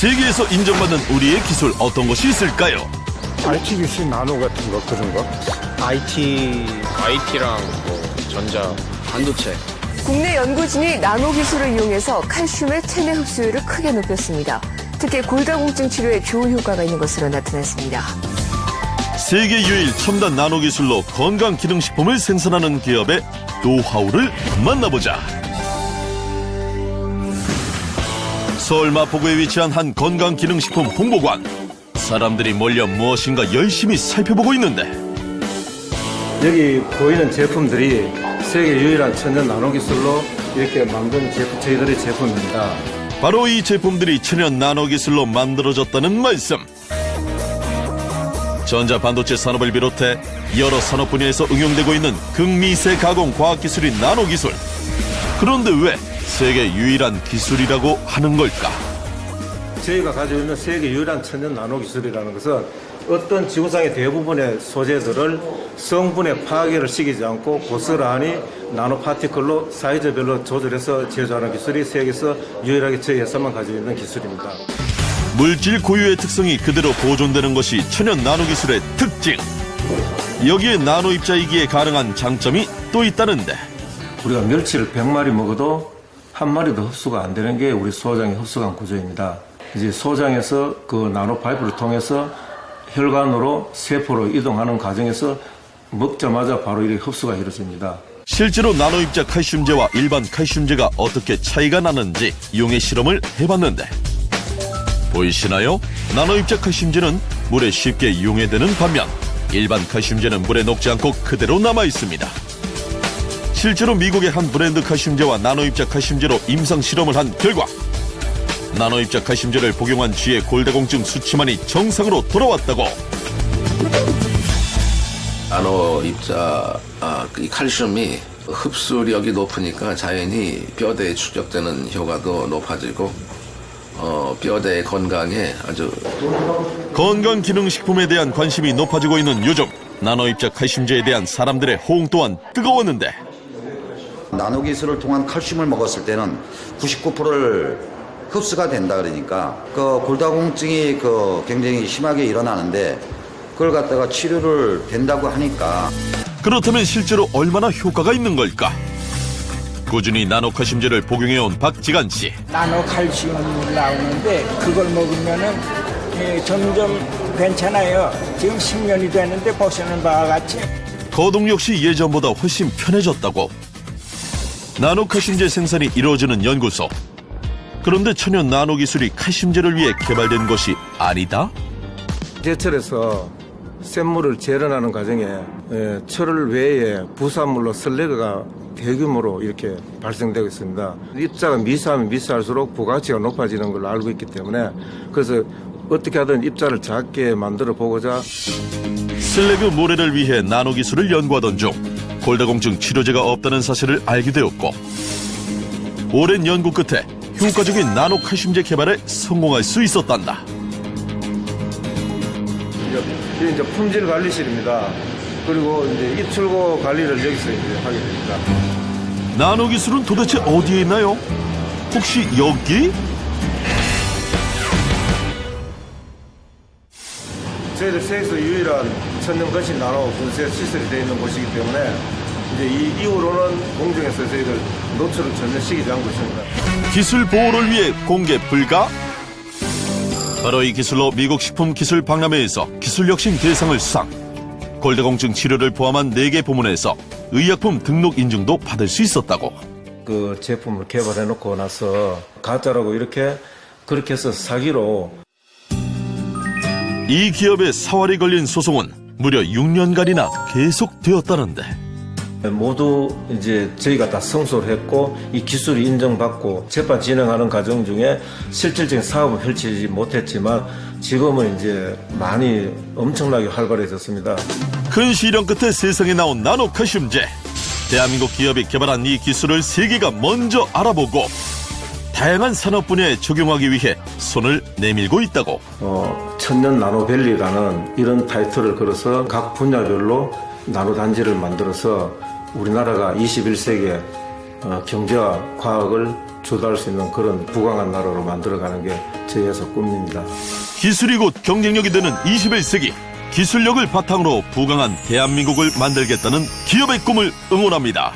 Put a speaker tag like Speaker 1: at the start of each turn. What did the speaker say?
Speaker 1: 세계에서 인정받는 우리의 기술 어떤 것이 있을까요?
Speaker 2: IT 기술 나노 같은 거 그런 거?
Speaker 3: IT랑 뭐 전자, 반도체.
Speaker 4: 국내 연구진이 나노 기술을 이용해서 칼슘의 체내 흡수율을 크게 높였습니다. 특히 골다공증 치료에 좋은 효과가 있는 것으로 나타났습니다.
Speaker 1: 세계 유일 첨단 나노 기술로 건강기능식품을 생산하는 기업의 노하우를 만나보자. 서울 마포구에 위치한 한 건강기능식품 홍보관. 사람들이 몰려 무엇인가 열심히 살펴보고 있는데
Speaker 2: 여기 보이는 제품들이 세계 유일한 천연 나노 기술로 이렇게 만든 저희들의 제품입니다.
Speaker 1: 바로 이 제품들이 천연 나노 기술로 만들어졌다는 말씀. 전자 반도체 산업을 비롯해 여러 산업 분야에서 응용되고 있는 극미세 가공 과학기술인 나노 기술. 그런데 왜 세계 유일한 기술이라고 하는 걸까?
Speaker 2: 저희가 가지고 있는 세계 유일한 천연 나노 기술이라는 것은 어떤 지구상의 대부분의 소재들을 성분의 파괴를 시키지 않고 고스란히 나노 파티클로 사이즈별로 조절해서 제조하는 기술이 세계에서 유일하게 저희 회사만 가지고 있는 기술입니다.
Speaker 1: 물질 고유의 특성이 그대로 보존되는 것이 천연 나노 기술의 특징. 여기에 나노 입자이기에 가능한 장점이 또 있다는데
Speaker 2: 우리가 멸치를 100마리 먹어도 한 마리도 흡수가 안 되는 게 우리 소장의 흡수관 구조입니다. 이제 소장에서 그 나노 파이프를 통해서 혈관으로 세포로 이동하는 과정에서 먹자마자 바로 이렇게 흡수가 이루어집니다.
Speaker 1: 실제로 나노 입자 칼슘제와 일반 칼슘제가 어떻게 차이가 나는지 용해 실험을 해봤는데 보이시나요? 나노 입자 칼슘제는 물에 쉽게 용해되는 반면 일반 칼슘제는 물에 녹지 않고 그대로 남아 있습니다. 실제로 미국의 한 브랜드 칼슘제와 나노 입자 칼슘제로 임상 실험을 한 결과 나노 입자 칼슘제를 복용한 쥐의 골다공증 수치만이 정상으로 돌아왔다고.
Speaker 5: 나노 입자 이 칼슘이 흡수력이 높으니까 자연히 뼈대에 축적되는 효과도 높아지고 뼈대 건강에 아주
Speaker 1: 건강기능식품에 대한 관심이 높아지고 있는 요즘 나노 입자 칼슘제에 대한 사람들의 호응 또한 뜨거웠는데
Speaker 6: 나노 기술을 통한 칼슘을 먹었을 때는 99%를 흡수가 된다 그러니까 그 골다공증이 굉장히 심하게 일어나는데 그걸 갖다가 치료를 된다고 하니까
Speaker 1: 그렇다면 실제로 얼마나 효과가 있는 걸까? 꾸준히 나노 칼슘제를 복용해온 박지간 씨.
Speaker 7: 나노 칼슘 나오는데 그걸 먹으면은 점점 괜찮아요. 지금 10년이 됐는데 보시는 바와 같이
Speaker 1: 거동 역시 예전보다 훨씬 편해졌다고. 나노 칼슘제 생산이 이루어지는 연구소. 그런데 천연 나노 기술이 칼슘제를 위해 개발된 것이 아니다?
Speaker 2: 제철에서 샘물을 재련하는 과정에 철을 외에 부산물로 슬래그가 대규모로 이렇게 발생되고 있습니다. 입자가 미세하면 미세할수록 부가치가 높아지는 걸로 알고 있기 때문에 그래서 어떻게 하든 입자를 작게 만들어 보고자
Speaker 1: 슬래그 모래를 위해 나노 기술을 연구하던 중 골다공증 치료제가 없다는 사실을 알게 되었고 오랜 연구 끝에 효과적인 나노 칼슘제 개발에 성공할 수 있었단다.
Speaker 2: 이제 품질 관리실입니다. 그리고 이제 입출고 관리를 여기서 이제 하게 됩니다.
Speaker 1: 나노 기술은 도대체 어디에 있나요? 혹시 여기?
Speaker 2: 저희들 세계에서 유일한 천연 거실 나노 분쇄 시설이 되어 있는 곳이기 때문에 이제 이 이후로는 공중에서 저희들 노출을 전혀 시키지 않고 있습니다.
Speaker 1: 기술 보호를 위해 공개 불가? 바로 이 기술로 미국 식품기술박람회에서 기술혁신 대상을 수상. 골다공증 치료를 포함한 4개 부문에서 의약품 등록 인증도 받을 수 있었다고.
Speaker 2: 그 제품을 개발해 놓고 나서 가짜라고 그렇게 해서 사기로
Speaker 1: 이 기업의 사활이 걸린 소송은 무려 6년간이나 계속되었다는데
Speaker 2: 모두 이제 저희가 다 성소를 했고 이 기술이 인정받고 재판 진행하는 과정 중에 실질적인 사업은 펼치지 못했지만 지금은 이제 많이 엄청나게 활발해졌습니다.
Speaker 1: 큰 시련 끝에 세상에 나온 나노 칼슘제. 대한민국 기업이 개발한 이 기술을 세계가 먼저 알아보고 다양한 산업 분야에 적용하기 위해 손을 내밀고 있다고.
Speaker 2: 천년 나노밸리라는 이런 타이틀을 걸어서 각 분야별로 나노단지를 만들어서 우리나라가 21세기에 경제와 과학을 주도할 수 있는 그런 부강한 나라로 만들어가는 게 제 회사 꿈입니다.
Speaker 1: 기술이 곧 경쟁력이 되는 21세기. 기술력을 바탕으로 부강한 대한민국을 만들겠다는 기업의 꿈을 응원합니다.